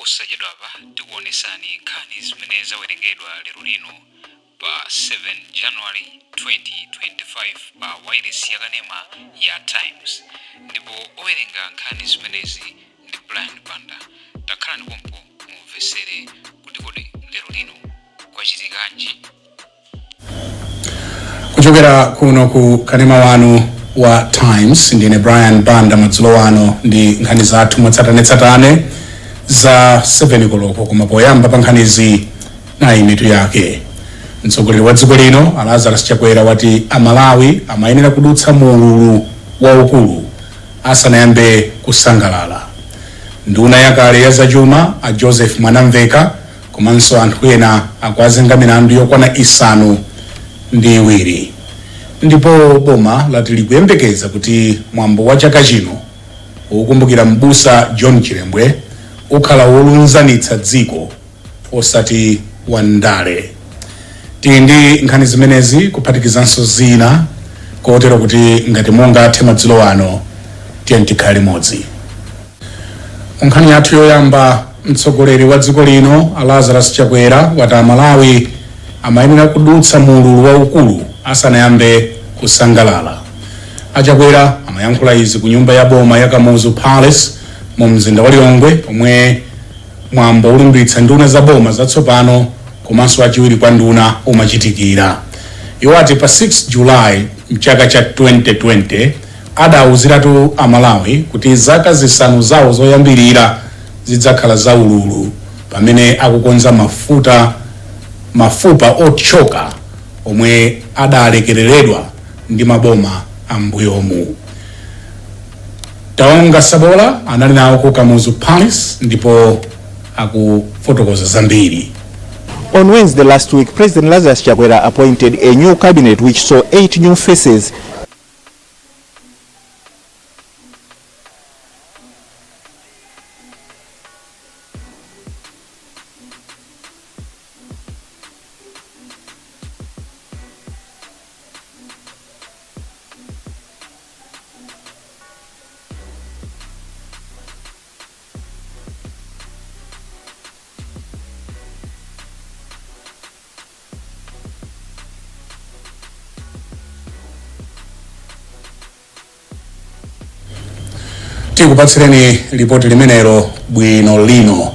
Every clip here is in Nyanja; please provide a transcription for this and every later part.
posachedwa apa tikuonesani nkhani zimene zawerengedwa lero lino pa 7 January 2025 pa wailesi yakanema ya Times, ndipo owerenga nkhani zimenezi ndi Brian Banda. Takhalani pompo mumvesere kuti kodi lero lino kwachitikanji. Kuchokera kuno ku kanema wanu wa Times, ndine Brian Banda. Madzulo wano ndi nkhani zathu mwatsatanetsatane za 7 koloko, koma poyamba pa nkhanizi nayi mitu yake. Mtsogoleri wa dziko lino Lazarus Chakwera wati Amalawi amayenera kudutsa muululu waukulu asanayambe kusangalala. Nduna yakale ya zachuma a Joseph Mwanamveka komanso anthu ena akuazenga milandu yokwana 7. Ndipo boma lati likuyembekeza kuti mwambo wa chaka chino ukumbukira m'busa John Chilembwe ukhala wolunzanitsa dziko osati wandale. Tili ndi nkhani zimenezi kuphatikizanso zina kotero kuti ngati mungathe madzulo ano tiye tikhale limodzi. Nkhani yathu yoyamba, mtsogoleri wa dziko lino Lazarus Chakwera wati Amalawi amayenera kudutsa muululu waukulu asanayambe kusangalala. Achakwera amayankhula izi ku nyumba ya boma ya Kamuzu Palace mu mzinda wa Lilongwe, pomwe mwambo ulimbitsa nduna za boma zatsopano komanso achiwiri kwa nduna umachitikira. Iwo ati pa 6 July mchaka cha 2020 adawuziratu Amalawi kuti zaka zisanu zawo zoyambirira zidzakhala za ululu pamene akukonza mafupa ochoka omwe adalekereredwa ndi maboma ambuyomu. Taonga Sabola anali nawo ku Kamuzu Palace ndipo akufotokoza zambiri. On Wednesday last week, President Lazarus Chakwera appointed a new cabinet which saw 8 new faces. Tikupatsireni ripoti limenelo bwino lino.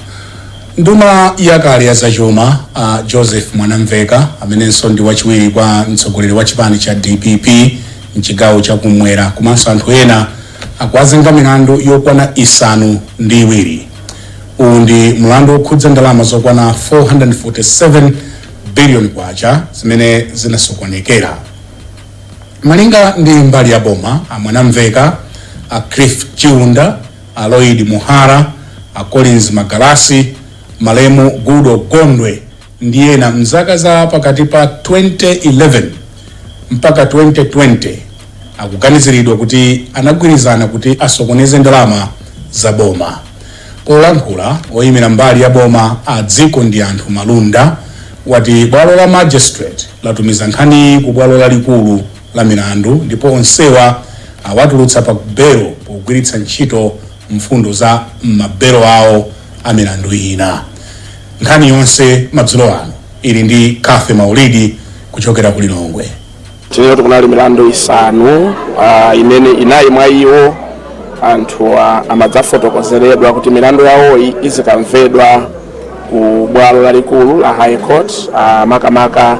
Nduna yakale ya zachuma Joseph Mwanamveka amenenso ndi wachiwiri kwa mtsogoleri wa chipani cha DPP mchigawo cha kumwera komanso anthu ena akuazenga milandu yokwana 7. Uwu ndi mlandu okhudza ndalama zokwana 447 billion kwacha zimene zinasokonekera. Malinga ndi mbali ya boma Mwanamveka, Cliff Chiunda, Lloyd Muhara, Collins Magalasi, Malemu Gudo Gondwe ndi ena mzaka za pakati pa 2011 mpaka 2020 akuganiziridwa kuti anagwirizana kuti asokoneze ndalama za boma. Polankhula oyimira mbali ya boma a dziko ndi anthu malunda wati bwalo la magistrate latumiza nkhani ku bwalo lalikulu la milandu ndipo onsewa awatulutsa pa belo pogwiritsa ntchito mfundo za mabelo awo a milandu ina. Nkhani yonse madzulo ano ili ndi Kafe Maulidi kuchokera ku Lilongwe. Tinero kunali milandu 5 imene inayi mwa iwo anthu amadzafotokozeredwa kuti milandu yawo izikamvedwa ku bwalo lalikulu la High Court, makamaka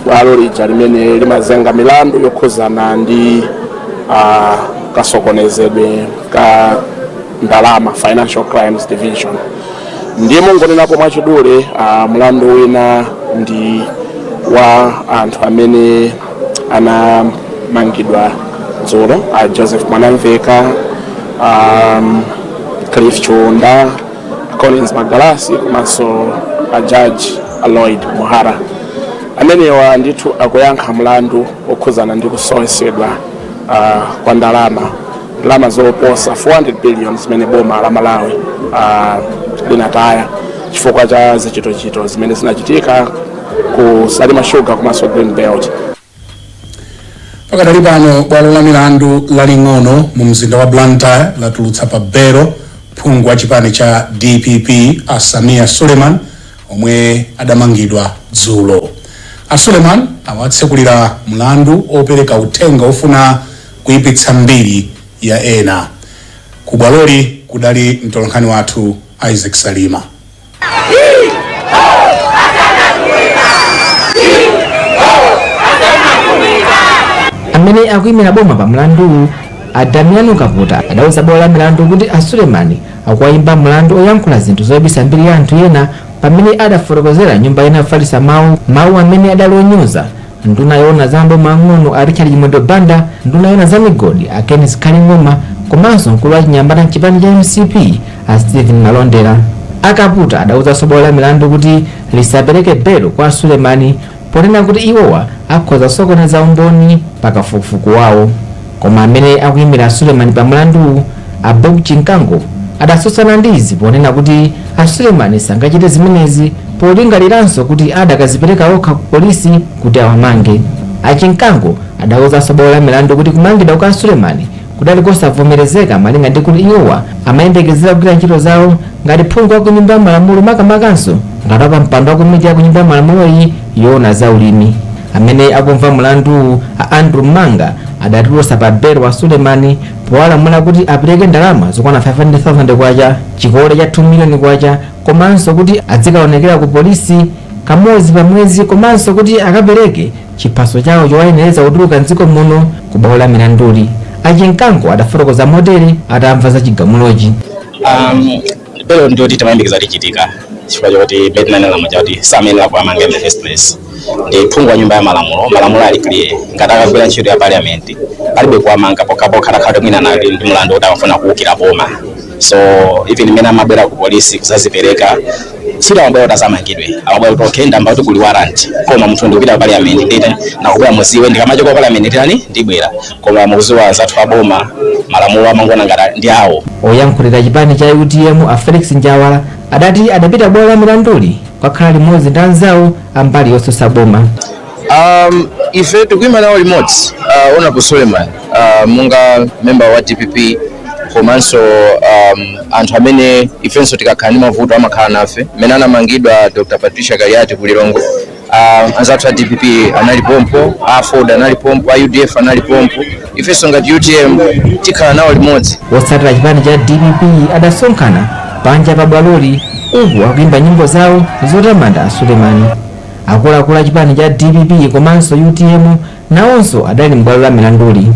bwalo lija limene limazenga milandu yokhuzana ndi kasokonezedwe ka ndalama, Financial Crimes Division. Ndiye mungonenapo mwachidule mlandu wina ndi wa anthu amene anamangidwa dzulo Joseph Mwanamveka, Cliff Chiunda, Collins Magalasi komanso Judge Lloyd Muhara. Amenewa ndithu akuyankha mlandu okhuzana ndi kusokonezedwa kwa ndalama zoposa 400 billion zimene boma la Malawi linataya chifukwa cha zichitochito zimene zinachitika ku Salima Sugar komanso Green Belt. Pakadali pano bwalo la milandu laling'ono mu mzinda wa Blantyre latulutsa pa belo phungu wa chipani cha DPP Samia Suleiman omwe adamangidwa dzulo. Suleiman awatsekulira mlandu opereka uthenga ofuna kuyipitsa mbiri ya ena. Kubwaloli kudali mtolankhani wathu Isaac Salima. Amene akuyimira boma pa mlandu Damiano Kaputa adauza bwalo la milandu kuti Suleiman akuwayimba mlandu oyankhula zinthu zoyipitsa mbiri ya anthu ena pamene adafotokozera nyumba ina yofalitsa mawu amene adalonyoza nduna yoona za maboma ang'ono a Richard Chimwendo Banda, nduna yoona za migodi a Kenneth Kalingoma komanso mkulu wa chinyambata mchipani cha MCP a Stephen Malondera. Akaputa adauza bwalo la milandu kuti lisapereke belo kwa Suleiman ponena kuti iwowa akhoza kusokoneza umboni pakafukufuku wawo. Koma amene akuyimira Suleiman pa mlandu Bob Chinkango adasusana ndizi ponena kuti Suleiman sangachite zimenezi polingaliranso kuti adakazipereka okha ku polisi kuti awamange. Chinkango adauza bwalo la milandu kuti kumangidwa kwa Suleiman kudali kosavomerezeka malinga ndi kuti iwowa amayembekezera kugwira ntchito zawo ngati phungu wa kunyumba ya malamulo makamakanso ngati pa mpando wa komiti ya kunyumba ya malamulo iyi yoona za ulimi. Amene akumva mlandu Andrew Manga adatulutsa pa belo wa Suleiman powalamula kuti apereke ndalama zokwana 500,000 kwacha, chikole cha 2 million kwacha, komanso kuti azikaonekera ku polisi kamodzi pa mwezi, komanso kuti akapereke chiphaso chawo chowayenereza kutuluka mdziko muno ku bwalo la milanduli. Chinkango adafotokoza motere atamva za chigamulochi. Belo ndio timayembekeza lichitika chifukwa choti betinane lamuja kuti samenera kuamanga in the first place. Ndi phungu wa nyumba ya malamulo ali clear ngati akagwira ntchito ya parliament palibe kuamanga pokapoka akhale mwina nali ndi mlandu kuti amafuna kuwukira boma. So even mena mabwera ku polisi kuzazipereka chira ambayo tazamangidwe amabwera kutokenda ambayo kuli warrant koma munthu ndikupita parliament ndite na kubwera muziwe ndikamachoka parliament tani ndibwera koma mukuziwa zathu aboma malamulo amangona ngati ndi awo. Oyankhulira chipani cha UTM Felix Njawala adati adapita bwalo la milanduli kwakhala limodzi ndi anzawo ambali yotsutsa boma. Ife tikuyima nawo limodzi Honorable Suleiman munga member wa DPP komanso anthu amene ifenso tikakhala ndi mavuto amakhala nafe mene anamangidwa Dr. Patricia Galiati ku Lilongwe. Anzathu a DPP anali pompo, Ford anali pompo, UDF anali pompo, ifenso ngati UTM tikhala nawo limodzi. Wotsatira chipani cha DPP adasonkhana panja pa bwaloli uku akuyimba nyimbo zawo zotamanda Suleiman. Akuluakulu a chipani cha DPP komanso UTM nawonso adali m'bwalo la milanduli.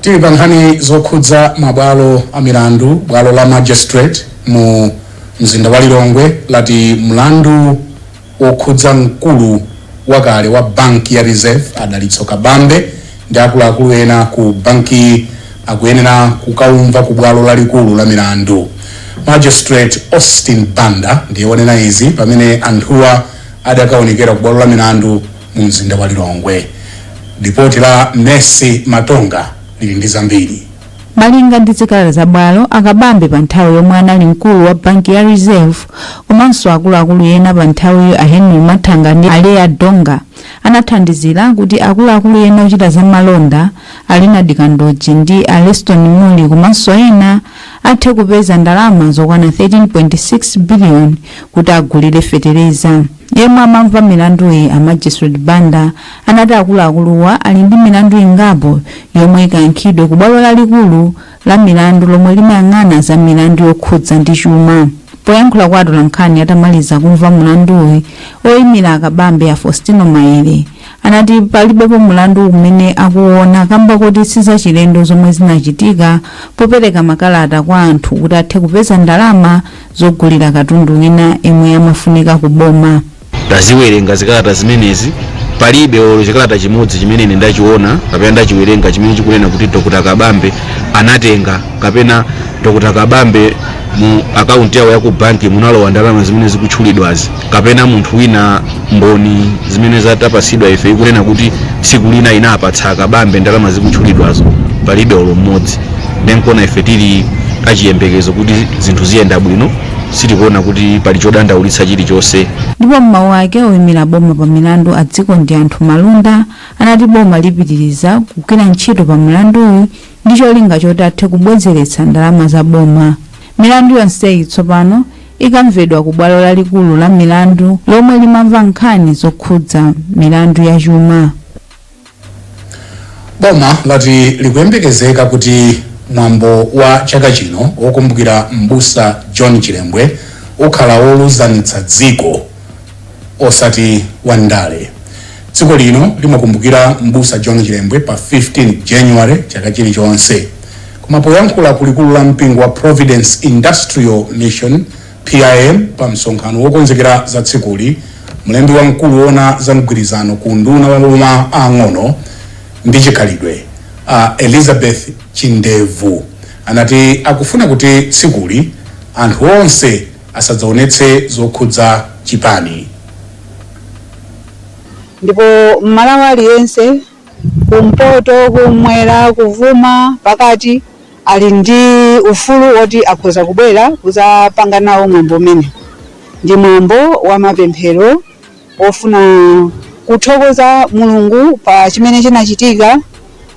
Tili pa nkhani zokhudza mabwalo a milandu. Bwalo la magistrate mu mzinda wa Lilongwe lati mlandu okhudza mkulu wakale wa banki ya Reserve Adalitso Kabambe ndi akuluakulu ena ku banki akuyenera kukaumva ku bwalo lalikulu la milandu. Magistrate Austin Banda ndiye wanena izi pamene anthuwa adakaonekera ku bwalo la milandu mu mzinda wa Lilongwe. Ripoti la Messi Matonga lili ndi zambiri. Malinga ndi zikala za bwalo akabambe pa nthawi yomwe anali mkulu wa banki ya Reserve komanso akuluakulu ena pa nthawi a Henry Mathanga ndi Alea Donga anathandizira kuti akuluakulu ena ochita za malonda Alina Dikandoji ndi Aleston Muli komanso ena athe kupeza ndalama zokwana 13.6 billion kuti agulire fetereza. Yemwe amamva milandu iyi a Magistrate Banda anati akuluakuluwa ali ndi milandu ingapo yomwe ikankhidwe ku bwalo lalikulu la milandu lomwe limayang'ana za milandu yokhudza ndi chuma. Poyankhula kwa atolankhani atamaliza kumva mlanduyi, oyimira akabambe a Faustino Maere anati palibepo mlandu umene akuona kamba kuti sizachilendo zomwe zinachitika popereka makalata kwa anthu kuti athe kupeza ndalama zogulira katundu ina emwe amafunika kuboma. Taziwerenga zikalata zimenezi palibe olo chikalata chimodzi chimene ine ndachiona kapena ndachiwerenga chimene chikunena kuti Dr. Kabambe anatenga kapena Dr. Kabambe mu account yawo ya ku banki munalowa ndalama zimene zikutchulidwazi kapena munthu wina mboni zimene zatapasidwa ife ikunena kuti tsiku lina inapatsa Kabambe ndalama zikutchulidwazo palibe olo mmodzi. Nenkona ife tili achiyembekezo kuti zinthu ziyenda bwino, sitikuona kuti pali chodandaulitsa chilichonse. Ndipo mmawu ake oyimira boma pa milandu adziko ndi anthu malonda anati boma lipitiriza kugwira ntchito pa milanduyi ndi cholinga choti athe kubwezeretsa ndalama za boma. Milandu yonseyi tsopano ikamvedwa ku bwalo lalikulu la milandu lomwe limamva nkhani zokhudza milandu ya chuma. Boma lati likuyembekezeka kuti mwambo wa chaka chino wokumbukira m'busa John Chilembwe ukhala woluzanitsa dziko osati wandale. Dziko lino limakumbukira m'busa John Chilembwe pa 15 January chaka chilichonse. Koma poyankhula kulikulu la mpingo wa Providence Industrial Mission PIM pa msonkhano wokonzekera za tsikuli, mlembi wamkulu wona za mgwirizano ku nduna wa boma ang'ono ndi chikhalidwe Elizabeth Chindevu anati akufuna kuti tsikuli anthu onse asadzaonetse zokhudza chipani. Ndipo Malawi aliyense kumpoto, kumwera, kuvuma pakati ali ndi ufulu woti akhoza kubwera kuzapanga nawo mwambo umene. Ndi mwambo wa mapemphero ofuna kuthokoza Mulungu pa chimene chinachitika,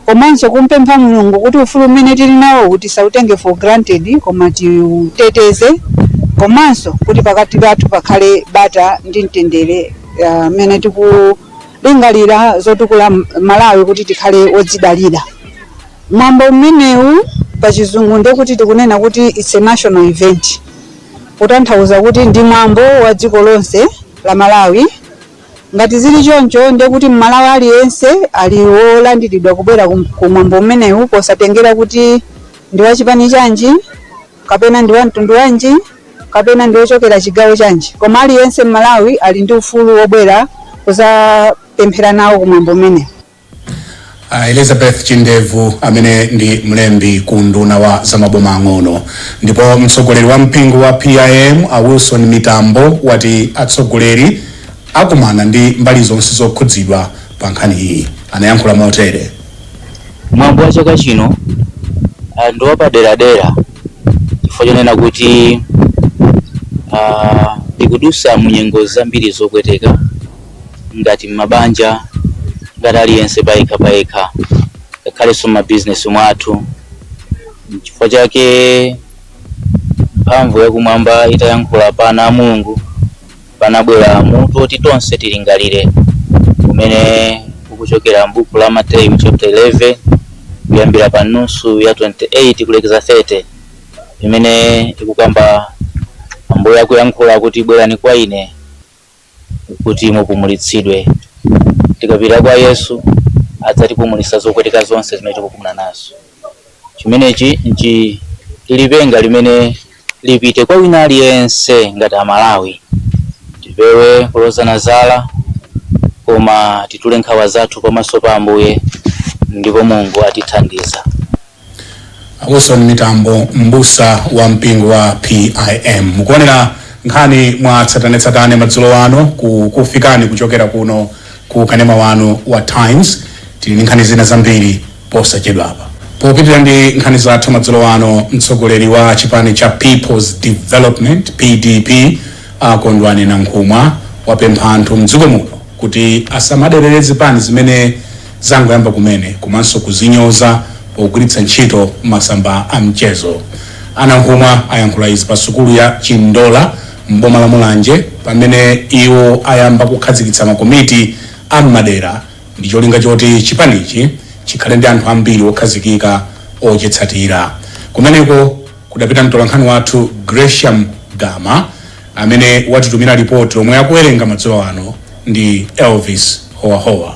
komanso kumpempha Mulungu kuti ufulu umene tili nawo kuti sautenge for granted koma tiuteteze, komanso kuti pakati pathu pakhale bata ndi mtendere amene tikulingalira zotukula Malawi kuti tikhale odzidalira. Mwambo umenewu pa chizungu ndekuti tikunena kuti it's a national event, kutanthauza kuti ndi mwambo wa dziko lonse la Malawi. Ngati zili choncho ndekuti Malawi aliyense ali wolandiridwa kubwera ku mwambo umenewu posatengera kuti ndi wa chipani chanji kapena ndi wa mtundu wanji kapena ndi wochokera chigawo chanji, koma aliyense Malawi ali ndi ufulu wobwera kuzapemphera nawo ku mwambo umenewu. Elizabeth Chindevu amene ndi mlembi ku nduna wa zamaboma ang'ono. Ndipo mtsogoleri wa mpingo wa PIM Wilson Mitambo wati atsogoleri akumana ndi mbali zonse zokhudzidwa pa nkhani iyi. Anayankhula motere: mwambo wa chaka chino ndi wapaderadera chifukwa chonena kuti tikudusa mu nyengo zambiri zopweteka ngati mabanja, ngati aliyense payekha ngakhalenso mabizinesi mwathu. Chifukwa chake mphamvu yakumwamba itayankhula pana a Mulungu panabwera mutu oti tonse tilingalire umene ukuchokera m'buku la Mateyu chapter 11 kuyambira pa nusu ya 28 kulekeza 30, imene ikukamba Ambuye akuyankhula kuti bwerani kwa ine kuti mupumulitsidwe. Tikapita kwa Yesu adzatipumulitsa zopweteka zonse zimene tikukumana nazo. Chimenechi nchi lipenga limene lipite kwa wina aliyense ngati Amalawi. Tipewe kulozana zala koma titule nkhawa zathu pamaso pa Ambuye ndipo Mulungu atithandiza. Wilson Mitambo, mbusa wa mpingo wa PIM. Mukuonera nkhani mwa tsatanetsatane madzulo ano kufikani kuchokera kuno ku kanema wanu wa Times. Tili nkhani zina zambiri posachedwa apa. Popitira ndi nkhani zathu madzulo ano, mtsogoleri wa chipani cha People's Development PDP Kondwani Nankhumwa wapempha anthu mdziko muno kuti asamaderere zipani zimene zangoyamba kumene komanso kuzinyoza pogwiritsa ntchito masamba a mchezo. Nankhumwa ayankhula izi pa sukulu ya Chindola m'boma la Mulanje pamene iwo ayamba kukhazikitsa makomiti a madera ndi cholinga choti chipanichi chikhale ndi anthu ambiri okhazikika ochitsatira. Kumeneko kudapita mtolankhani wathu Gresham Gama amene watitumira ripoti omwe akuwerenga madzulo ano ndi Elvis Howahowa.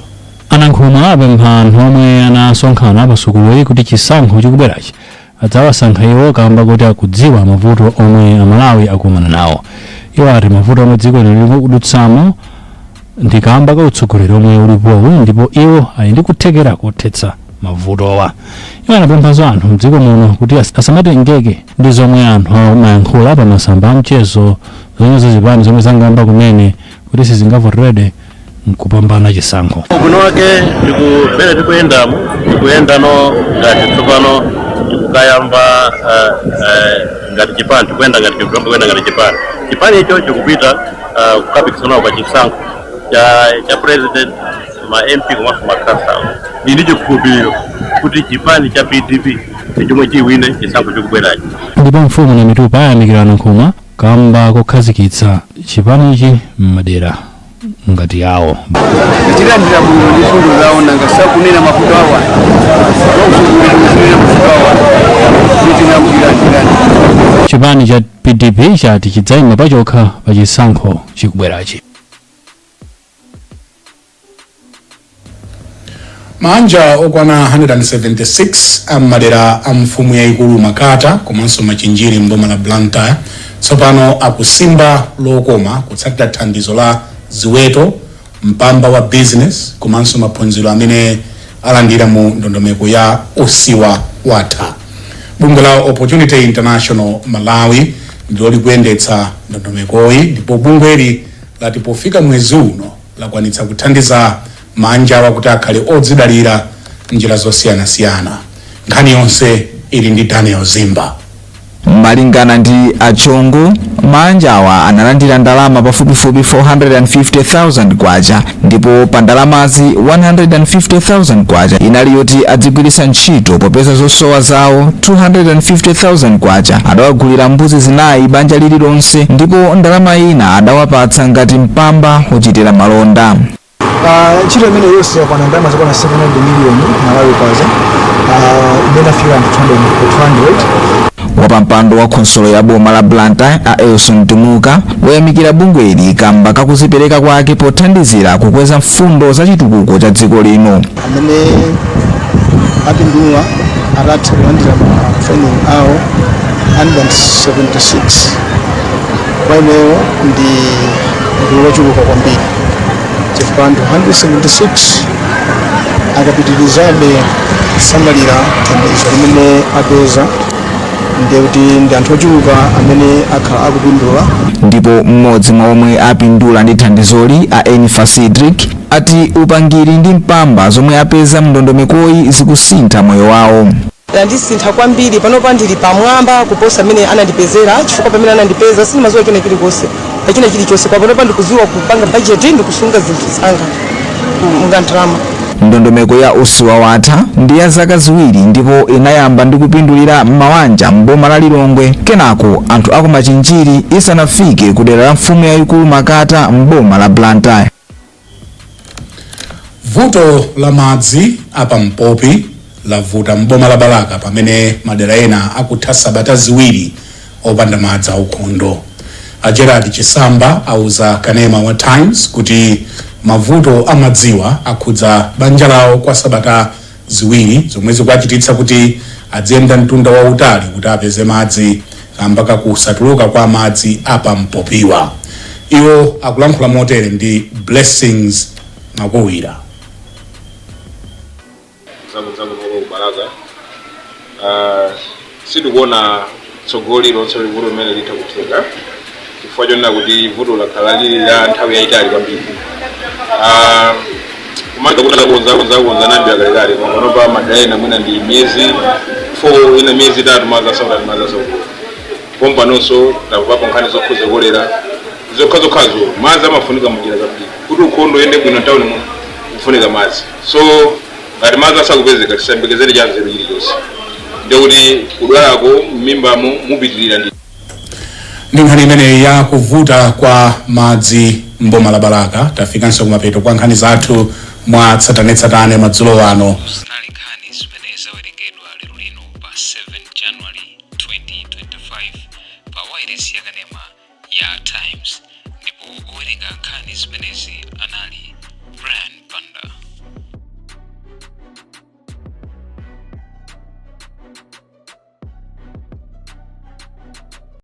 Nankhumwa apempha anthu omwe anasonkhana pa sukuluyi kuti chisankho chikubwerachi adzawasankha iwo kamba kuti akudziwa mavuto omwe Amalawi akumana nawo. Iwo ati mavuto omwe dziko lili kudutsamo ndi kamba ka utsogoleri omwe ulipowu ndipo iwo ali ndi kuthekera kothetsa mavutowa. Iwo anapemphanso anthu mdziko muno kuti asamatengeke ndi zomwe anthu amayankhula pa masamba a mchezo zonyoza zipani zomwe zangamba kumene kuti sizingavoterede nkupambana chisankho. Kuno wake ndikubere tikuyendamo tikuyendano ngati tsopano tikukayamba ngati chipani tikuyenda ngati tikuyenda ngati chipani icho chikupita kukapikisana pa chisankho cha president ma MP komanso ma council. ndi chikhulupiriro kuti chipani cha PDP ndi chomwe chiwine chisankho chikubwerachi. Ndipo mfumu na mitupa ayamikirana nkhuma kamba kokhazikitsa chipanichi m'madera ngati yawo. Tilandira bwino ndi fundo zawo nanga sakunena mafuta awa chipani cha PDP chati chidzayima pachokha pa chisankho chikubwerachi. Manja okwana 176 ammadera a mfumu yaikulu Makata komanso machinjiri mboma la Blantyre tsopano akusimba lokoma kutsatira thandizo la ziweto mpamba wa business komanso maphunziro amene alandira mu ndondomeko ya usiwa watha. Bungwe la Opportunity International Malawi ndilo likuyendetsa ndondomekoyi ndipo bungweli lati pofika mwezi uno lakwanitsa kuthandiza manja wakuti akhale odzidalira njira zosiyanasiyana. Nkhani yonse ili ndi Daniel Zimba. Malingana ndi achongo, manja awa analandira ndalama pafupifupi 450,000 kwacha ndipo pa ndalamazi 150,000 kwacha inali yoti adzigwiritsa ntchito popeza zosowa zawo 250,000 kwacha adawagulira mbuzi zinayi banja lililonse ndipo ndalama ina adawapatsa ngati mpamba ochitira malonda. Ntchito imene yonse yakwana ndalama zokwana 700 million Malawi kwacha imene afika ndi 200. Wapampando wa khonsolo ya boma la Blantyre a Elson Tumuka wayamikira bungweli kamba kakuzipereka kwake pothandizira kukweza mfundo za chitukuko cha dziko lino. Amene apindula atatha kulandira training awo 176 kwaneyo ndi lochuluka kwambiri chifukwa 176 akapitirizabe kusamalira thandizo limene apeza ndikuti ndi anthu ochuluka amene akhala akupindula. Ndipo mmodzi mwa omwe apindula ndi thandizoli a Enifa Cedric ati upangiri ndi mpamba zomwe apeza mndondomekoyi zikusintha moyo wawo. Ndisintha kwambiri panopa ndili pamwamba kuposa amene anandipezera chifukwa pamene anandipeza sinimaziwa china chilichonse achina chilichonse panopa ndikuziwa kupanga budget ndikusunga zinthu zanga mngandrama. Ndondomeko ya usiwa watha ndi ya zaka ziwiri ndipo inayamba ndi kupindulira mawanja mboma la Lilongwe kenako anthu aku machinjiri isanafike kudera la mfumu yaikulu Makata mboma la Blantyre. Vuto la madzi apa Mpopi lavuta mboma la Balaka pamene madera ena akutha sabata ziwiri opanda madzi aukhondo. Gerard Chisamba auza Kanema wa Times kuti mavuto amadziwa akhudza banja lawo kwa sabata ziwiri zomwe zikuchititsa kuti adziyenda mtunda wautali kuti apeze madzi mpaka kusatuluka kwa madzi apa Mpopiwa. Iwo akulankhula motere ndi Blessings Makuwira. Balaka sitikuona tsogoli lonse vuto limene litha kutheka chifukwa chonena kuti vuto lakhala lili la nthawi yayitali kwambiri. Kumanga kukonza nambi akalekale panopa madayena mwina ndi miyezi 4 ina miyezi 3 maza pompa nonso takupapo nkhani zokhuza kolera zokhazokhazo madzi amafunika munjira zabwino kuti ukhondo yende bwino nthawi muno kufunika madzi. So ngati madzi asakupezeka tisayembekezere cha nzeru chilichonse ndikuti kudwalako m'mimbamo mupitirira ndi nkhani imene ya kuvuta kwa madzi mboma la Balaka. Tafikanso kumapeto kwa nkhani zathu mwa tsatanetsatane madzulo ano. Zinali nkhani zimene zawerengedwa lero lino pa 7 January 2025 pa wailesi ya Kanema ya Times ndipo owerenga nkhani zimenezi anali Brian